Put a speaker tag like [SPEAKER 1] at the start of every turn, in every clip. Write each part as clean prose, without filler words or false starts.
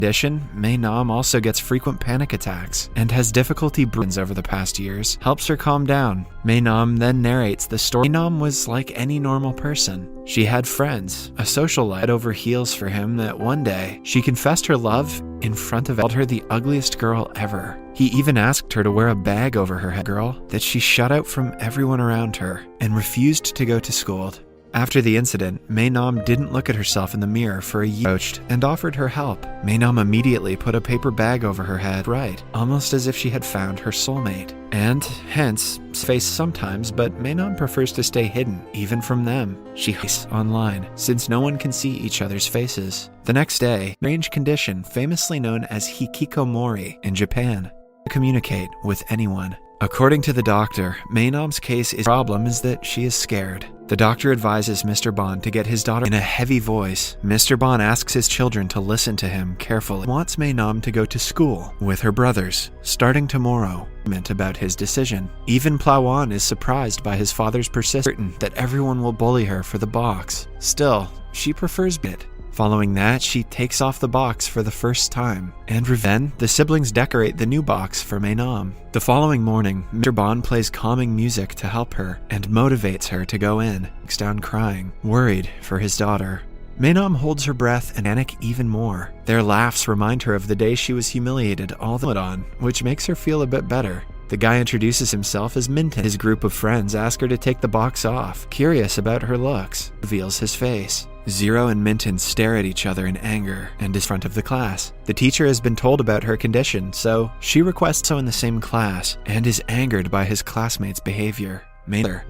[SPEAKER 1] addition, Mei-nam also gets frequent panic attacks and has difficulty breathing over the past years, helps her calm down. Mei-nam then narrates the story. Mei-nam was like any normal person. She had friends, a social life over heels for him that one day she confessed her love in front of called her the ugliest girl ever. He even asked her to wear a bag over her head, girl that she shut out from everyone around her and refused to go to school. After the incident, Mei-nam didn't look at herself in the mirror for a year, approached and offered her help. Mei-nam immediately put a paper bag over her head, right, almost as if she had found her soulmate. And hence, face sometimes, but Mei-nam prefers to stay hidden, even from them. She hides online, since no one can see each other's faces. The next day, strange condition famously known as hikikomori in Japan, to communicate with anyone. According to the doctor, Mei-nam's problem is that she is scared. The doctor advises Mr. Bond to get his daughter in a heavy voice. Mr. Bond asks his children to listen to him carefully. He wants Mei-nam to go to school with her brothers, starting tomorrow. About his decision. Even Plawan is surprised by his father's persistence that everyone will bully her for the box. Still, she prefers it. Following that, she takes off the box for the first time, and then the siblings decorate the new box for Mei-nam. The following morning, Mr. Bond plays calming music to help her and motivates her to go in, breaks down crying, worried for his daughter. Mei-nam holds her breath and panic even more. Their laughs remind her of the day she was humiliated all the on, which makes her feel a bit better. The guy introduces himself as Minton. His group of friends ask her to take the box off, curious about her looks, reveals his face. Zero and Minton stare at each other in anger and is in front of the class. The teacher has been told about her condition, so she requests so in the same class and is angered by his classmates' behavior.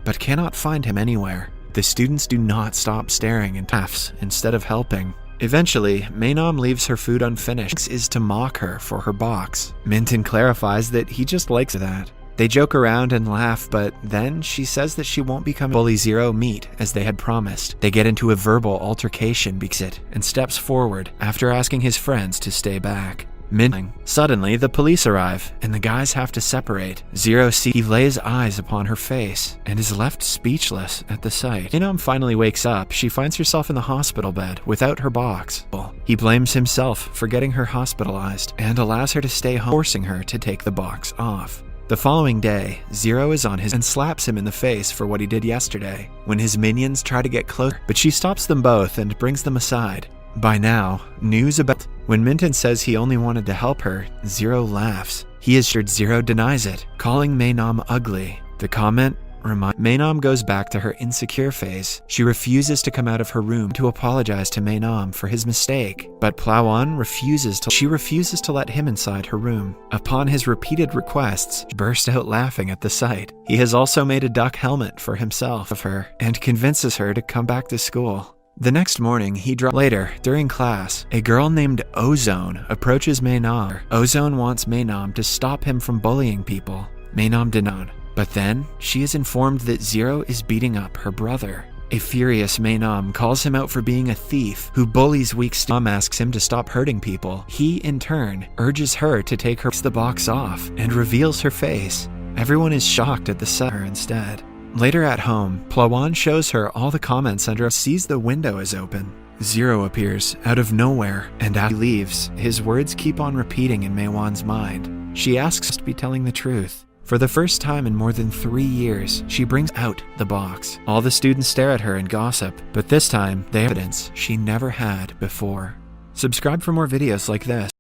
[SPEAKER 1] But cannot find him anywhere. The students do not stop staring and laughs instead of helping. Eventually, Mei-nam leaves her food unfinished, is to mock her for her box. Minton clarifies that he just likes that. They joke around and laugh, but then she says that she won't become bully Zero meet as they had promised. They get into a verbal altercation and steps forward after asking his friends to stay back. Suddenly, the police arrive, and the guys have to separate. Zero he lays eyes upon her face and is left speechless at the sight. Mei-nam finally wakes up. She finds herself in the hospital bed without her box. He blames himself for getting her hospitalized and allows her to stay home, forcing her to take the box off. The following day, Zero is on his and slaps him in the face for what he did yesterday, when his minions try to get closer, but she stops them both and brings them aside. By now, news about when Minton says he only wanted to help her, Zero laughs. He is sure Zero denies it, calling Mei-nam ugly. The comment Mei-nam goes back to her insecure phase. She refuses to come out of her room to apologize to Mei-nam for his mistake, but Plawan refuses to let him inside her room. Upon his repeated requests, she bursts out laughing at the sight. He has also made a duck helmet for himself of her and convinces her to come back to school. The next morning, later, during class, a girl named Ozone approaches Mei-nam. Ozone wants Mei-nam to stop him from bullying people. Mei-nam denies. But then, she is informed that Zero is beating up her brother. A furious Mei-nam calls him out for being a thief who bullies weak students. Mom asks him to stop hurting people. He, in turn, urges her to take the box off and reveals her face. Everyone is shocked at the sight of her instead. Later at home, Plawan shows her all the comments under sees the window is open. Zero appears out of nowhere, and as he leaves, his words keep on repeating in Mei-wan's mind. She asks us to be telling the truth. For the first time in more than 3 years, she brings out the box. All the students stare at her and gossip, but this time they have evidence she never had before. Subscribe for more videos like this.